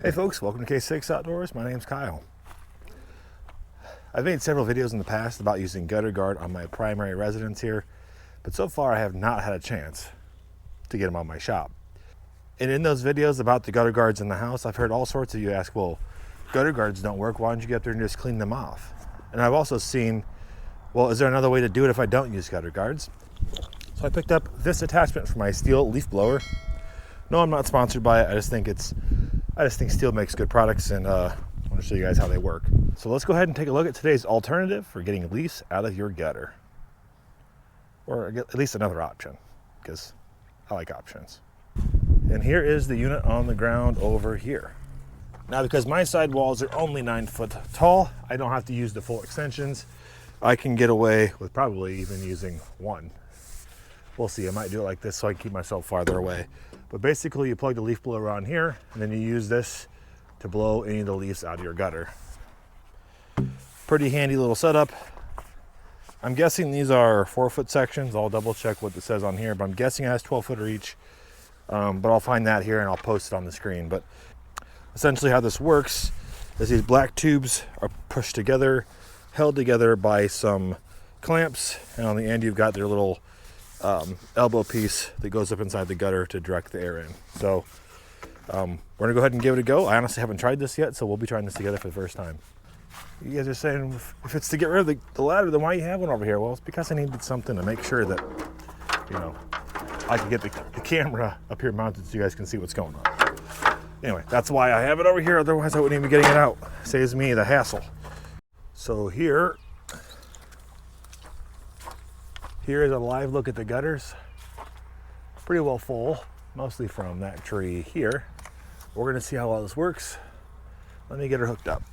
Hey folks, welcome to K6 Outdoors. My name's Kyle. I've made several videos in the past about using gutter guard on my primary residence here, but so far I have not had a chance to get them on my shop. And in those videos about the gutter guards in the house, I've heard all sorts of you ask, well, gutter guards don't work, why don't you get up there and just clean them off? And I've also seen, well, is there another way to do it if I don't use gutter guards? So I picked up this attachment for my steel leaf blower. No, I'm not sponsored by it. I just think Steel makes good products, and I want to show you guys how they work. So let's go ahead and take a look at today's alternative for getting leaves out of your gutter. Or at least another option, because I like options. And here is the unit on the ground over here. Now, because my side walls are only 9 foot tall, I don't have to use the full extensions. I can get away with probably even using one. We'll see, I might do it like this so I can keep myself farther away. But basically you plug the leaf blower on here and then you use this to blow any of the leaves out of your gutter. Pretty handy little setup. I'm guessing these are 4-foot sections. I'll double check what it says on here, but I'm guessing it has 12-footer each. But I'll find that here and I'll post it on the screen. But essentially how this works is these black tubes are pushed together, held together by some clamps, and on the end you've got their little elbow piece that goes up inside the gutter to direct the air in. So we're gonna go ahead and give it a go. I honestly haven't tried this yet, so we'll be trying this together for the first time. You guys are saying, if it's to get rid of the ladder, then why you have one over here? Well, it's because I needed something to make sure that, you know, I can get the camera up here mounted so you guys can see what's going on. Anyway, that's why I have it over here. Otherwise I wouldn't even be getting it out. Saves me the hassle. So here is a live look at the gutters. Pretty well full, mostly from that tree here. We're gonna see how well this works. Let me get her hooked up.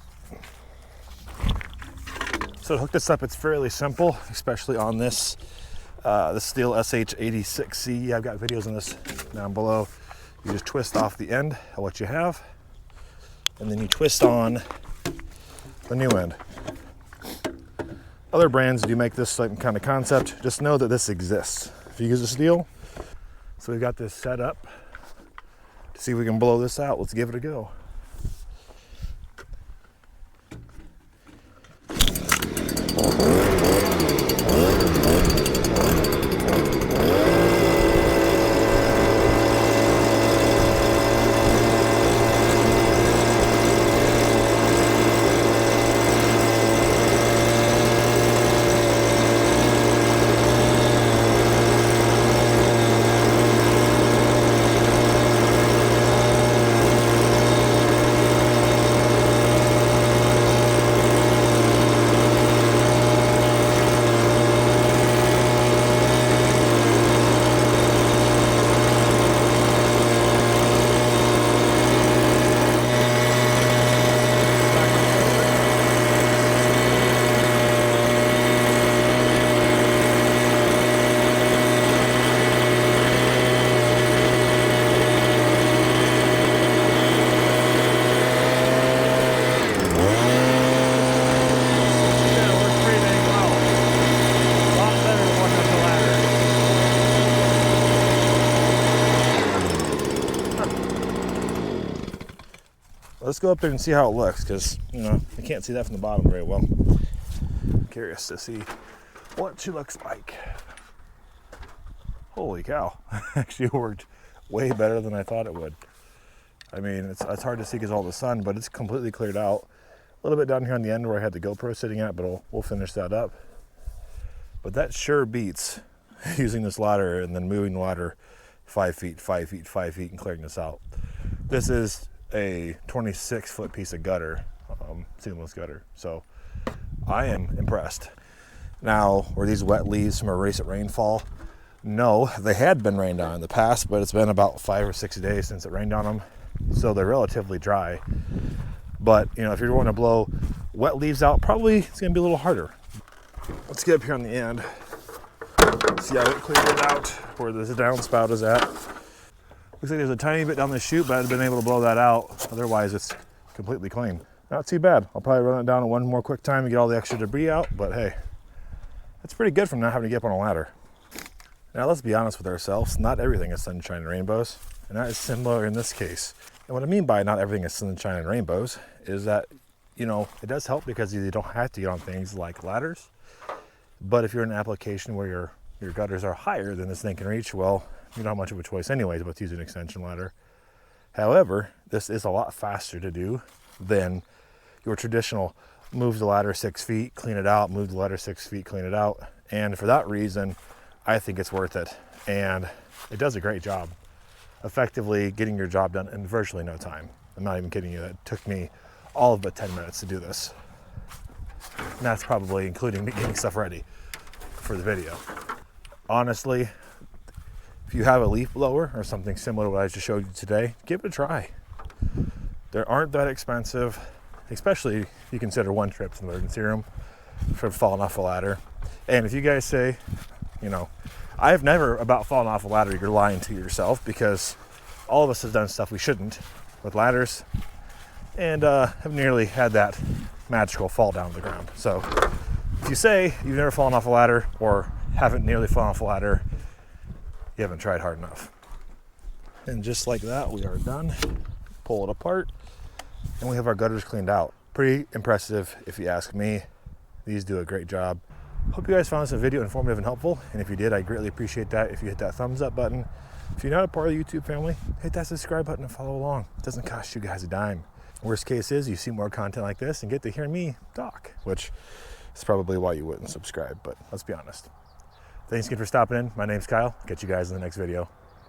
So to hook this up, it's fairly simple, especially on this the Steel SH86C. I've got videos on this down below. You just twist off the end of what you have, and then you twist on the new end. Other brands do make this same kind of concept. Just know that this exists if you use a steel. So we've got this set up to see if we can blow this out. Let's give it a go. Let's go up there and see how it looks, because, you know, I can't see that from the bottom very well. I'm curious to see what she looks like. Holy cow. Actually worked way better than I thought it would. I mean, it's hard to see because of all the sun, but it's completely cleared out. A little bit down here on the end where I had the GoPro sitting at, but we'll finish that up. But that sure beats using this ladder and then moving the ladder 5 feet, 5 feet, 5 feet, and clearing this out. This is a 26-foot piece of gutter, seamless gutter. So I am impressed. Now, were these wet leaves from a recent rainfall? No, they had been rained on in the past, but it's been about 5 or 6 days since it rained on them. So they're relatively dry. But, you know, if you're going to blow wet leaves out, probably it's gonna be a little harder. Let's get up here on the end. See how it cleared it out where this downspout is at. Looks like there's a tiny bit down the chute, but I've been able to blow that out. Otherwise, it's completely clean. Not too bad. I'll probably run it down one more quick time and get all the extra debris out, but hey, that's pretty good from not having to get up on a ladder. Now let's be honest with ourselves, not everything is sunshine and rainbows, and that is similar in this case. And what I mean by not everything is sunshine and rainbows is that, you know, it does help because you don't have to get on things like ladders. But if you're in an application where your gutters are higher than this thing can reach, well, you don't have much of a choice anyways but to use an extension ladder. However, this is a lot faster to do than your traditional move the ladder 6 feet, clean it out, move the ladder 6 feet, clean it out. And for that reason, I think it's worth it. And it does a great job, effectively getting your job done in virtually no time. I'm not even kidding you, it took me all of but 10 minutes to do this. And that's probably including me getting stuff ready for the video. Honestly, if you have a leaf blower or something similar to what I just showed you today, give it a try. They aren't that expensive, especially if you consider one trip's in the emergency room for falling off a ladder. And if you guys say, you know, I've never about fallen off a ladder, you're lying to yourself, because all of us have done stuff we shouldn't with ladders and have nearly had that magical fall down to the ground. So if you say you've never fallen off a ladder or haven't nearly fallen off a ladder, you haven't tried hard enough. And just like that, we are done. Pull it apart and we have our gutters cleaned out. Pretty impressive if you ask me. These do a great job. Hope you guys found this video informative and helpful, and if you did, I greatly appreciate that if you hit that thumbs up button. If you're not a part of the YouTube family, hit that subscribe button and follow along. It doesn't cost you guys a dime. Worst case is you see more content like this and get to hear me talk, which is probably why you wouldn't subscribe, but let's be honest. Thanks again for stopping in. My name's Kyle. Catch you guys in the next video.